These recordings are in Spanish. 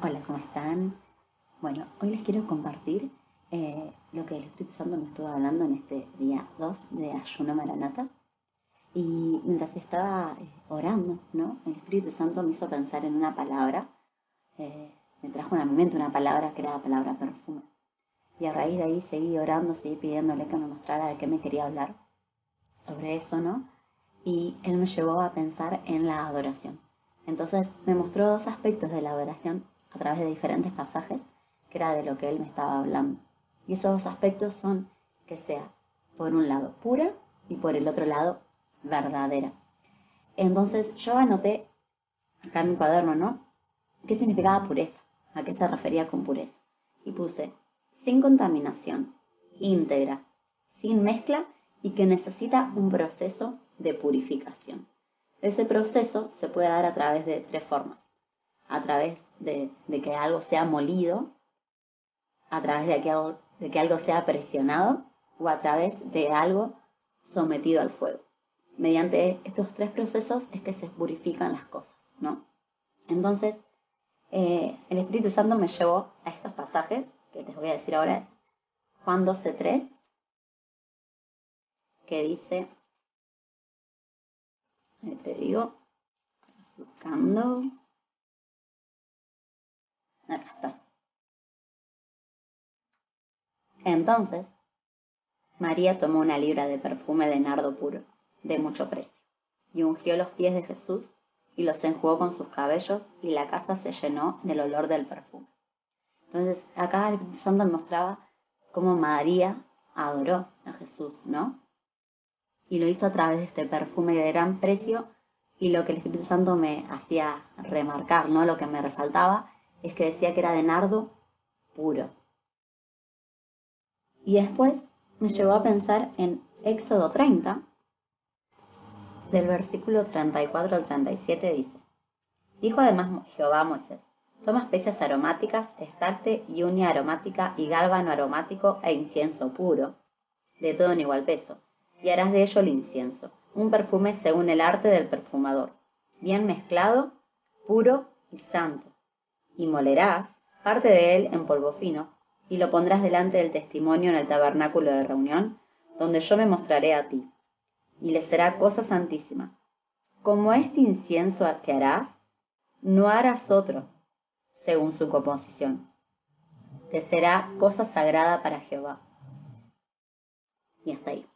Hola, ¿cómo están? Bueno, hoy les quiero compartir lo que el Espíritu Santo me estuvo hablando en este día 2 de ayuno Maranata. Y mientras estaba orando, ¿no? El Espíritu Santo me hizo pensar en una palabra, me trajo a mi mente una palabra que era la palabra perfume. Y a raíz de ahí seguí orando, seguí pidiéndole que me mostrara de qué me quería hablar sobre eso, ¿no? Y él me llevó a pensar en la adoración. Entonces me mostró dos aspectos de la adoración a través de diferentes pasajes, que era de lo que él me estaba hablando. Y esos dos aspectos son que sea, por un lado, pura y por el otro lado, verdadera. Entonces yo anoté acá en mi cuaderno, ¿no? ¿Qué significaba pureza? ¿A qué se refería con pureza? Y puse, sin contaminación, íntegra, sin mezcla y que necesita un proceso de purificación. Ese proceso se puede dar a través de tres formas. A través de que algo sea molido, a través de que algo sea presionado o a través de algo sometido al fuego. Mediante estos tres procesos es que se purifican las cosas, ¿no? Entonces, el Espíritu Santo me llevó a estos pasajes que les voy a decir ahora. Es Juan 12:3, que dice, te digo, buscando, acá está. Entonces, María tomó una libra de perfume de nardo puro, de mucho precio, y ungió los pies de Jesús y los enjugó con sus cabellos, y la casa se llenó del olor del perfume. Entonces, acá el Espíritu Santo me mostraba cómo María adoró a Jesús, ¿no? Y lo hizo a través de este perfume de gran precio, y lo que el Espíritu Santo me hacía remarcar, ¿no? Lo que me resaltaba es que decía que era de nardo puro. Y después me llevó a pensar en Éxodo 30, del versículo 34 al 37 dice, dijo además Jehová a Moisés, toma especias aromáticas, estacte y uña aromática y gálbano aromático e incienso puro, de todo en igual peso, y harás de ello el incienso, un perfume según el arte del perfumador, bien mezclado, puro y santo. Y molerás parte de él en polvo fino, y lo pondrás delante del testimonio en el tabernáculo de reunión, donde yo me mostraré a ti, y le será cosa santísima. Como este incienso que harás, no harás otro, según su composición. Te será cosa sagrada para Jehová. Y hasta ahí.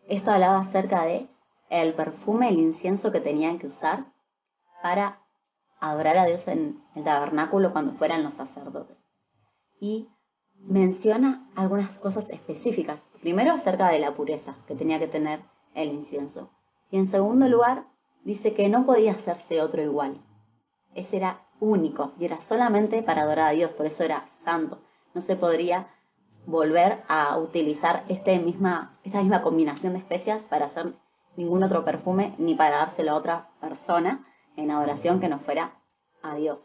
Esto hablaba acerca de el perfume, el incienso que tenían que usar para adorar a Dios en el tabernáculo cuando fueran los sacerdotes. Y menciona algunas cosas específicas. Primero acerca de la pureza que tenía que tener el incienso. Y en segundo lugar, dice que no podía hacerse otro igual. Ese era único y era solamente para adorar a Dios, por eso era santo. No se podría volver a utilizar esta misma combinación de especias para hacer ningún otro perfume ni para dárselo a otra persona en adoración que no fuera a Dios.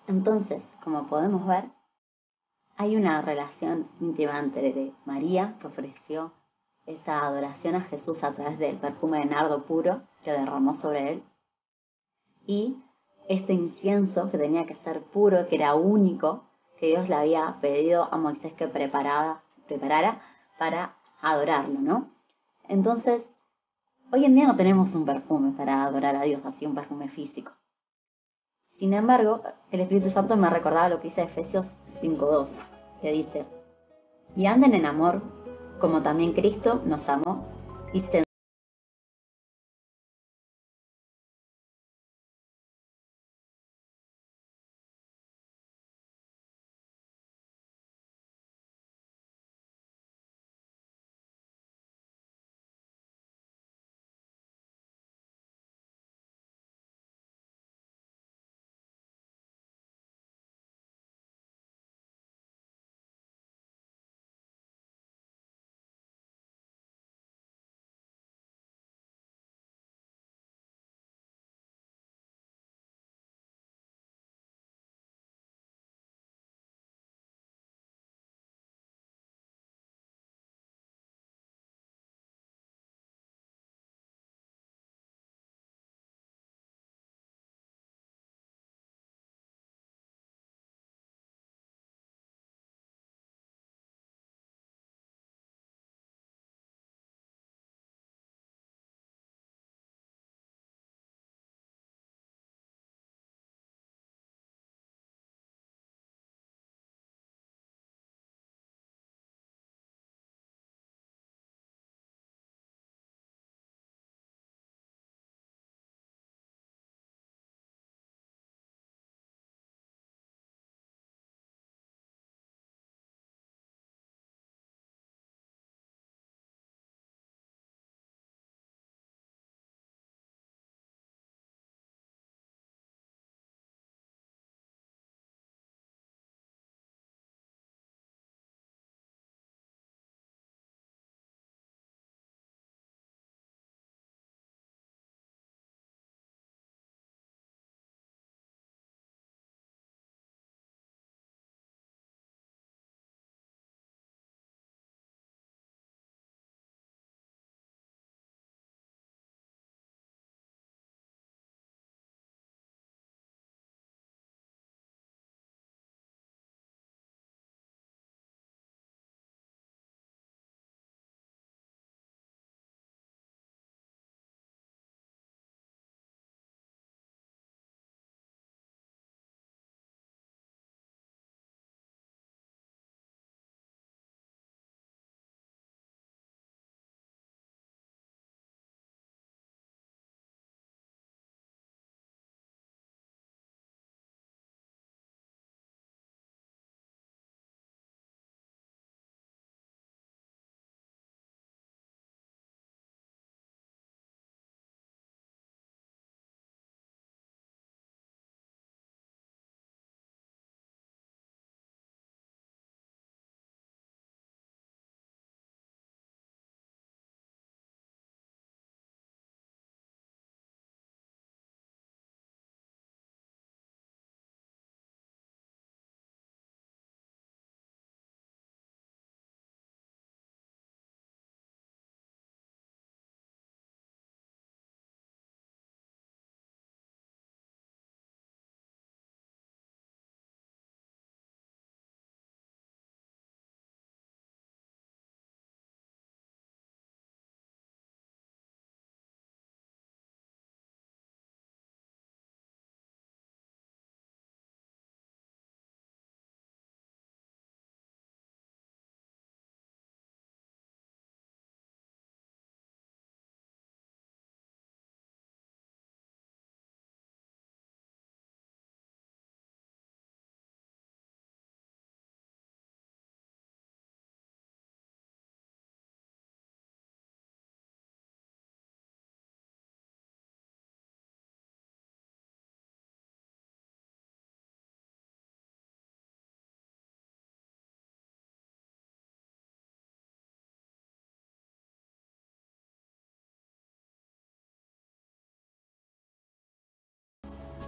Entonces, como podemos ver, hay una relación íntima entre María, que ofreció esa adoración a Jesús a través del perfume de nardo puro que derramó sobre él, y este incienso que tenía que ser puro, que era único, que Dios le había pedido a Moisés que preparara para adorarlo, ¿no? Entonces, hoy en día no tenemos un perfume para adorar a Dios, así un perfume físico. Sin embargo, el Espíritu Santo me recordaba lo que dice Efesios 5:2, que dice, y anden en amor, como también Cristo nos amó y se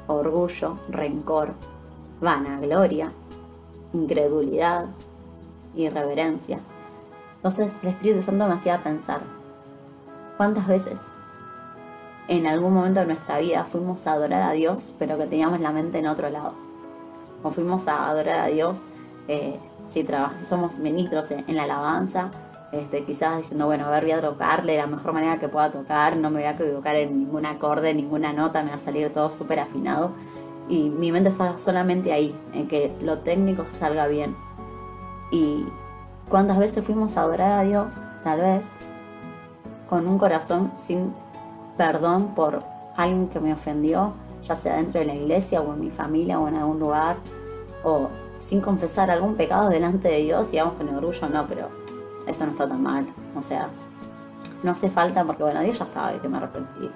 orgullo, rencor, vanagloria, incredulidad, irreverencia. Entonces el Espíritu Santo me hacía pensar, ¿cuántas veces en algún momento de nuestra vida fuimos a adorar a Dios, pero que teníamos la mente en otro lado? O fuimos a adorar a Dios, si somos ministros en la alabanza, quizás diciendo, bueno, a ver, voy a tocarle de la mejor manera que pueda tocar, no me voy a equivocar en ningún acorde, ninguna nota, me va a salir todo súper afinado. Y mi mente está solamente ahí, en que lo técnico salga bien. Y cuántas veces fuimos a adorar a Dios, tal vez, con un corazón sin perdón por alguien que me ofendió, ya sea dentro de la iglesia o en mi familia o en algún lugar, o sin confesar algún pecado delante de Dios y vamos con el orgullo, no, pero esto no está tan mal, o sea, no hace falta porque bueno, Dios ya sabe que me arrepentí,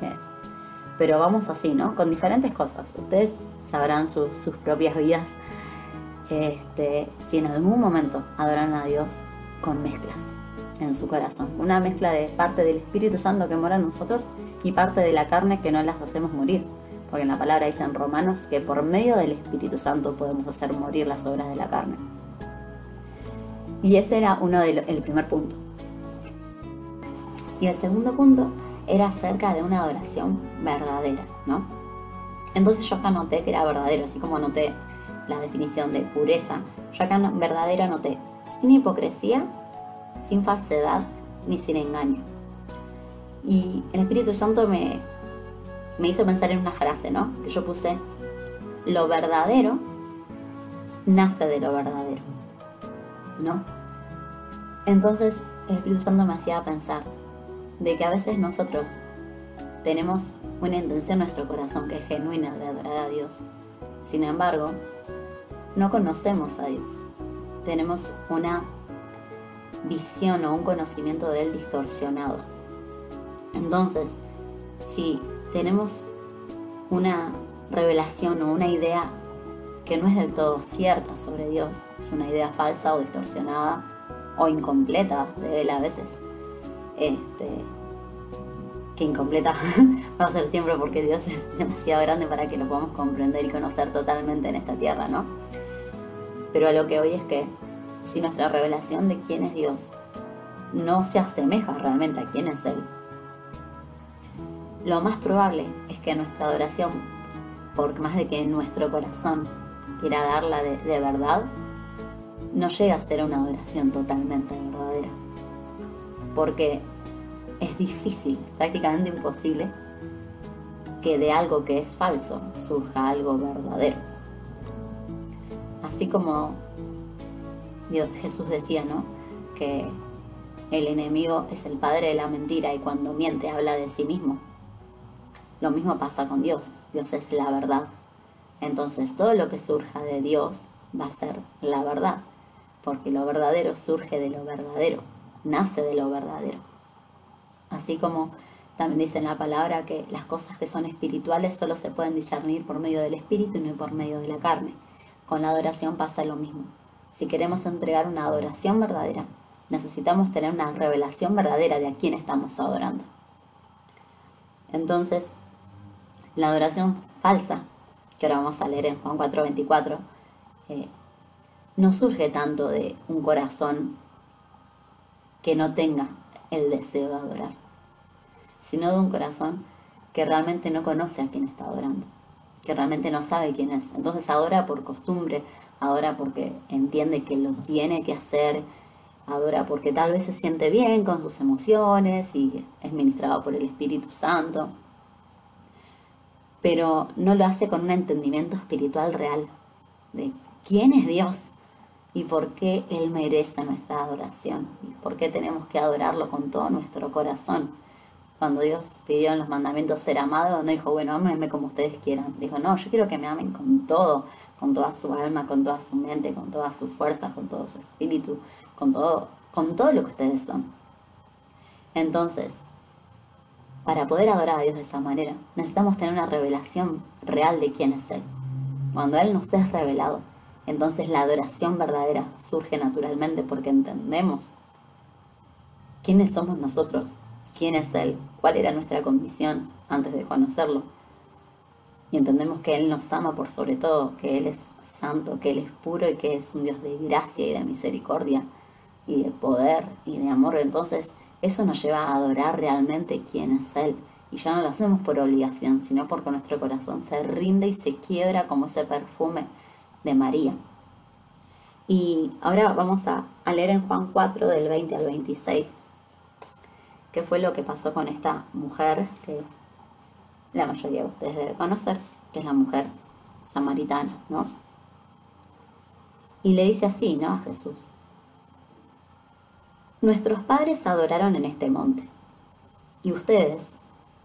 pero vamos así, ¿no? Con diferentes cosas. Ustedes sabrán sus propias vidas, si en algún momento adoran a Dios con mezclas en su corazón, una mezcla de parte del Espíritu Santo que mora en nosotros y parte de la carne que no las hacemos morir, porque en la palabra dice en Romanos que por medio del Espíritu Santo podemos hacer morir las obras de la carne. Y ese era el primer punto. Y el segundo punto era acerca de una adoración verdadera, ¿no? Entonces yo acá noté que era verdadero, así como anoté la definición de pureza, yo acá verdadero anoté sin hipocresía, sin falsedad, ni sin engaño. Y el Espíritu Santo me hizo pensar en una frase, ¿no? Que yo puse, lo verdadero nace de lo verdadero, ¿no? Entonces el Espíritu Santo me hacía pensar de que a veces nosotros tenemos una intención en nuestro corazón que es genuina de adorar a Dios. Sin embargo, no conocemos a Dios. Tenemos una visión o un conocimiento de Él distorsionado. Entonces, si tenemos una revelación o una idea que no es del todo cierta sobre Dios, es una idea falsa o distorsionada o incompleta de Él a veces, que incompleta va a ser siempre porque Dios es demasiado grande para que lo podamos comprender y conocer totalmente en esta tierra, ¿no? Pero a lo que hoy es que si nuestra revelación de quién es Dios no se asemeja realmente a quién es Él, lo más probable es que nuestra adoración, por más de que nuestro corazón quiera darla de verdad, no llega a ser una adoración totalmente verdadera. Porque es difícil, prácticamente imposible, que de algo que es falso surja algo verdadero. Así como Jesús decía, ¿no?, que el enemigo es el padre de la mentira y cuando miente habla de sí mismo. Lo mismo pasa con Dios. Dios es la verdad. Entonces todo lo que surja de Dios va a ser la verdad, porque lo verdadero surge de lo verdadero, nace de lo verdadero. Así como también dice en la palabra que las cosas que son espirituales solo se pueden discernir por medio del espíritu y no por medio de la carne. Con la adoración pasa lo mismo. Si queremos entregar una adoración verdadera, necesitamos tener una revelación verdadera de a quién estamos adorando. Entonces, la adoración falsa, que ahora vamos a leer en Juan 4:24, no surge tanto de un corazón que no tenga el deseo de adorar, sino de un corazón que realmente no conoce a quién está adorando, que realmente no sabe quién es. Entonces adora por costumbre, adora porque entiende que lo tiene que hacer, adora porque tal vez se siente bien con sus emociones y es ministrado por el Espíritu Santo, pero no lo hace con un entendimiento espiritual real de quién es Dios y por qué Él merece nuestra adoración y por qué tenemos que adorarlo con todo nuestro corazón. Cuando Dios pidió en los mandamientos ser amado, no dijo, bueno, ámenme como ustedes quieran. Dijo, no, yo quiero que me amen con todo, con toda su alma, con toda su mente, con toda su fuerza, con todo su espíritu, con todo lo que ustedes son. Entonces, para poder adorar a Dios de esa manera, necesitamos tener una revelación real de quién es Él. Cuando Él nos es revelado, entonces la adoración verdadera surge naturalmente porque entendemos quiénes somos nosotros, quién es Él, cuál era nuestra condición antes de conocerlo. y entendemos que Él nos ama por sobre todo, que Él es santo, que Él es puro y que es un Dios de gracia y de misericordia y de poder y de amor, entonces eso nos lleva a adorar realmente quién es Él. Y ya no lo hacemos por obligación, sino porque nuestro corazón se rinde y se quiebra como ese perfume de María. Y ahora vamos a leer en Juan 4 del 20 al 26, qué fue lo que pasó con esta mujer que la mayoría de ustedes deben conocer, que es la mujer samaritana, ¿no? Y le dice así, ¿no? A Jesús: nuestros padres adoraron en este monte, y ustedes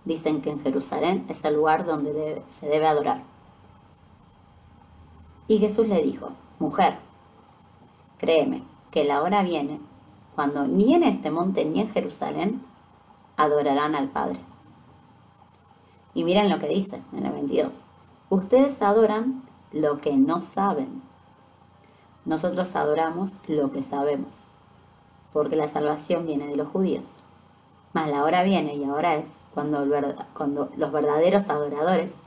dicen que en Jerusalén es el lugar donde se debe adorar. Y Jesús le dijo: mujer, créeme que la hora viene cuando ni en este monte ni en Jerusalén adorarán al Padre. Y miren lo que dice en el 22. Ustedes adoran lo que no saben. Nosotros adoramos lo que sabemos, porque la salvación viene de los judíos. Mas la hora viene, y ahora es, cuando los verdaderos adoradores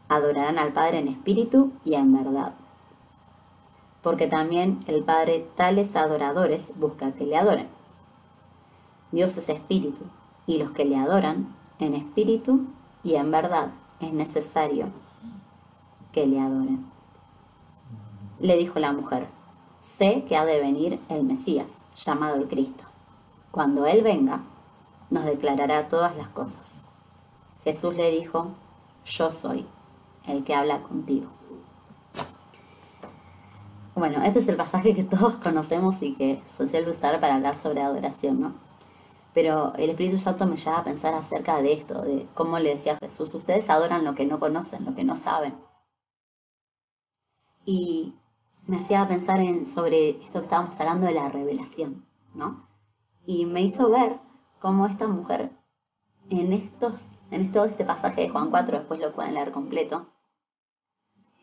adorarán al Padre en espíritu y en verdad. Porque también el Padre tales adoradores busca que le adoren. Dios es espíritu, y los que le adoran en espíritu y en verdad es necesario que le adoren. Le dijo la mujer: sé que ha de venir el Mesías, llamado el Cristo. Cuando Él venga, nos declarará todas las cosas. Jesús le dijo: yo soy el que habla contigo. Bueno, este es el pasaje que todos conocemos y que se suele usar para hablar sobre adoración, ¿no? Pero el Espíritu Santo me lleva a pensar acerca de esto, de cómo le decía Jesús: ustedes adoran lo que no conocen, lo que no saben. Y me hacía pensar sobre esto que estábamos hablando de la revelación, ¿no? Y me hizo ver cómo esta mujer, en todo este pasaje de Juan 4, después lo pueden leer completo,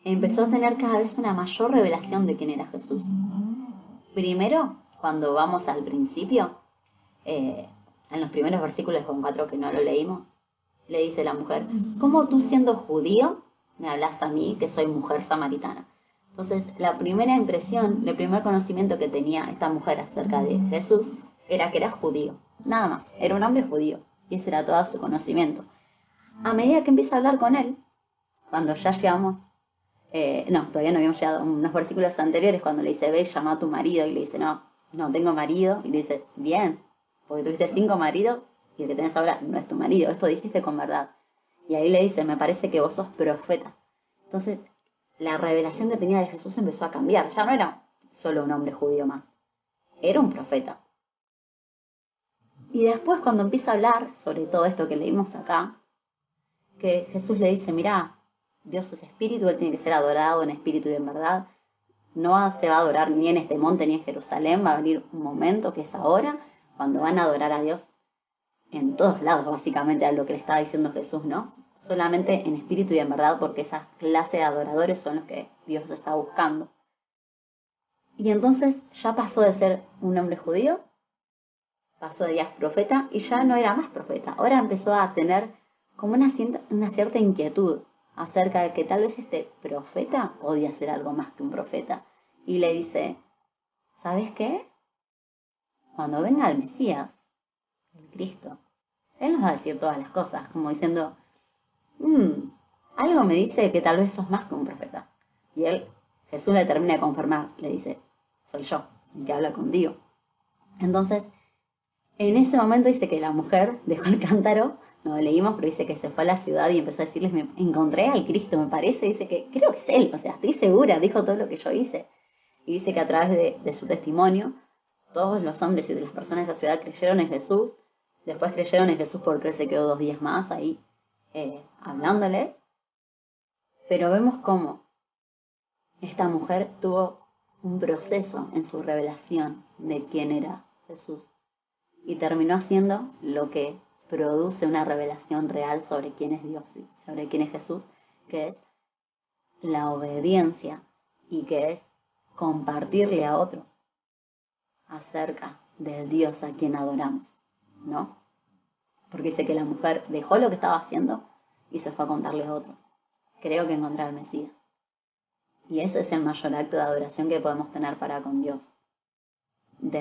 empezó a tener cada vez una mayor revelación de quién era Jesús. Primero, cuando vamos al principio, en los primeros versículos de Juan 4 que no lo leímos, le dice la mujer: ¿cómo tú siendo judío me hablas a mí que soy mujer samaritana? Entonces, la primera impresión, el primer conocimiento que tenía esta mujer acerca de Jesús era que era judío, nada más, era un hombre judío, y ese era todo su conocimiento. A medida que empieza a hablar con él, cuando ya llegamos, todavía no habíamos llegado, unos versículos anteriores, cuando le dice: ve, llama a tu marido, y le dice: no tengo marido, y le dice: bien, porque tuviste 5 maridos, y el que tenés ahora no es tu marido, esto dijiste con verdad. Y ahí le dice: me parece que vos sos profeta. Entonces, la revelación que tenía de Jesús empezó a cambiar. Ya no era solo un hombre judío más, era un profeta. Y después, cuando empieza a hablar sobre todo esto que leímos acá, que Jesús le dice: mirá, Dios es espíritu, Él tiene que ser adorado en espíritu y en verdad. No se va a adorar ni en este monte ni en Jerusalén, va a venir un momento que es ahora, cuando van a adorar a Dios en todos lados, básicamente, a lo que le estaba diciendo Jesús, ¿no? Solamente en espíritu y en verdad, porque esa clase de adoradores son los que Dios está buscando. Y entonces ya pasó de ser un hombre judío, pasó de profeta, y ya no era más profeta. Ahora empezó a tener como una cierta inquietud acerca de que tal vez este profeta podía ser algo más que un profeta. Y le dice: ¿sabes qué? Cuando venga el Mesías, el Cristo, Él nos va a decir todas las cosas, como diciendo: algo me dice que tal vez sos más que un profeta. Y Jesús le termina de confirmar, le dice: soy yo, el que habla contigo. Entonces, en ese momento dice que la mujer dejó el cántaro, no lo leímos, pero dice que se fue a la ciudad y empezó a decirles: me encontré al Cristo, me parece, dice que creo que es Él, o sea, estoy segura, dijo todo lo que yo hice. Y dice que a través de su testimonio, todos los hombres y las personas de esa ciudad creyeron en Jesús. Después creyeron en Jesús porque Él se quedó 2 días más ahí hablándoles. Pero vemos cómo esta mujer tuvo un proceso en su revelación de quién era Jesús. Y terminó haciendo lo que produce una revelación real sobre quién es Dios y sobre quién es Jesús, que es la obediencia y que es compartirle a otros acerca del Dios a quien adoramos, ¿no? Porque dice que la mujer dejó lo que estaba haciendo y se fue a contarle a otros creo que encontré al Mesías. Y ese es el mayor acto de adoración que podemos tener para con Dios. De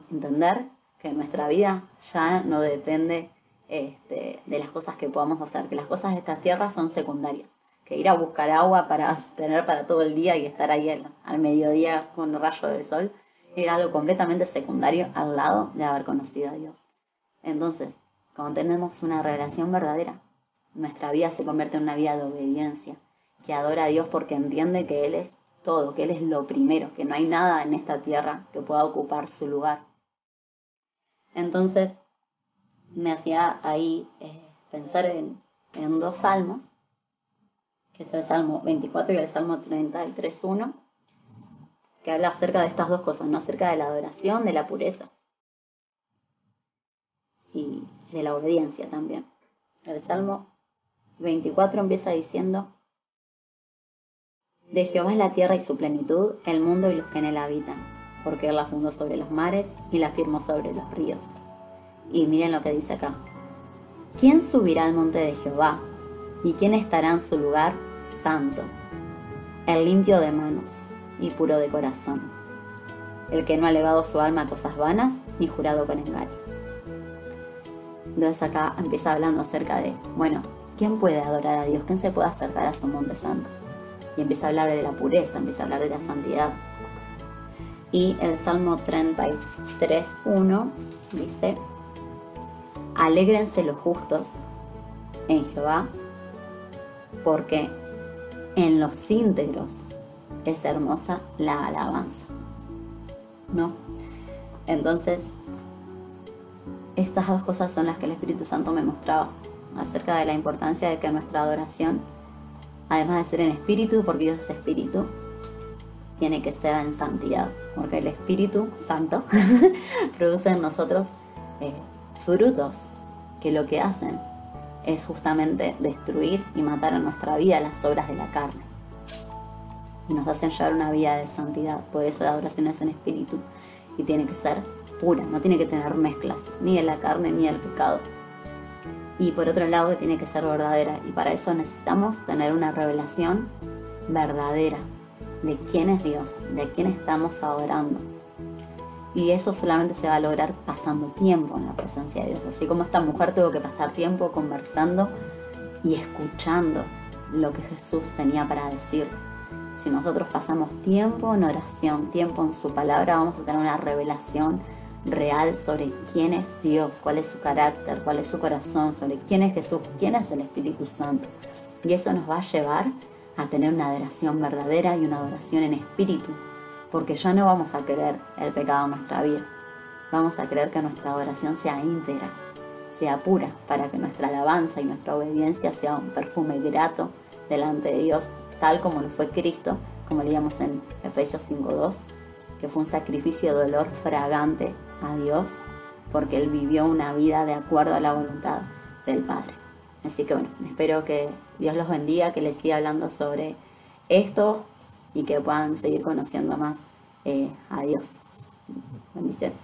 entender que nuestra vida ya no depende de las cosas que podamos hacer, que las cosas de esta tierra son secundarias, que ir a buscar agua para tener para todo el día y estar ahí al mediodía con el rayo del sol es algo completamente secundario al lado de haber conocido a Dios. Entonces, cuando tenemos una revelación verdadera, nuestra vida se convierte en una vida de obediencia, que adora a Dios porque entiende que Él es todo, que Él es lo primero, que no hay nada en esta tierra que pueda ocupar su lugar. Entonces, me hacía ahí pensar en dos salmos, que es el Salmo 24 y el Salmo 33:1, que habla acerca de estas dos cosas, ¿no? Acerca de la adoración, de la pureza y de la obediencia también. El Salmo 24 empieza diciendo: de Jehová es la tierra y su plenitud, el mundo y los que en él habitan, porque él la fundó sobre los mares y la firmó sobre los ríos. Y miren lo que dice acá: ¿quién subirá al monte de Jehová? ¿Y quién estará en su lugar santo? El limpio de manos y puro de corazón, el que no ha elevado su alma a cosas vanas ni jurado con engaño. Entonces acá empieza hablando acerca de, bueno, ¿quién puede adorar a Dios? ¿Quién se puede acercar a su monte santo? Y empieza a hablar de la pureza, empieza a hablar de la santidad. Y el Salmo 33:1 dice: alégrense los justos en Jehová, porque en los íntegros es hermosa la alabanza, ¿no? Entonces, estas dos cosas son las que el Espíritu Santo me mostraba acerca de la importancia de que nuestra adoración, además de ser en espíritu, porque Dios es espíritu, tiene que ser en santidad, porque el Espíritu Santo produce en nosotros frutos que lo que hacen es justamente destruir y matar en nuestra vida las obras de la carne y nos hacen llevar una vida de santidad. Por eso la adoración es en espíritu y tiene que ser pura, no tiene que tener mezclas ni de la carne ni del pecado. Y por otro lado, que tiene que ser verdadera, y para eso necesitamos tener una revelación verdadera de quién es Dios, de quién estamos adorando. Y eso solamente se va a lograr pasando tiempo en la presencia de Dios. Así como esta mujer tuvo que pasar tiempo conversando y escuchando lo que Jesús tenía para decir. Si nosotros pasamos tiempo en oración, tiempo en su palabra, vamos a tener una revelación real sobre quién es Dios, cuál es su carácter, cuál es su corazón, sobre quién es Jesús, quién es el Espíritu Santo. Y eso nos va a llevar a tener una adoración verdadera y una adoración en espíritu, porque ya no vamos a querer el pecado en nuestra vida. Vamos a querer que nuestra adoración sea íntegra, sea pura, para que nuestra alabanza y nuestra obediencia sea un perfume grato delante de Dios, tal como lo fue Cristo, como leíamos en Efesios 5:2, que fue un sacrificio de olor fragante a Dios, porque Él vivió una vida de acuerdo a la voluntad del Padre. Así que bueno, espero que Dios los bendiga, que les siga hablando sobre esto y que puedan seguir conociendo más a Dios. Bendiciones.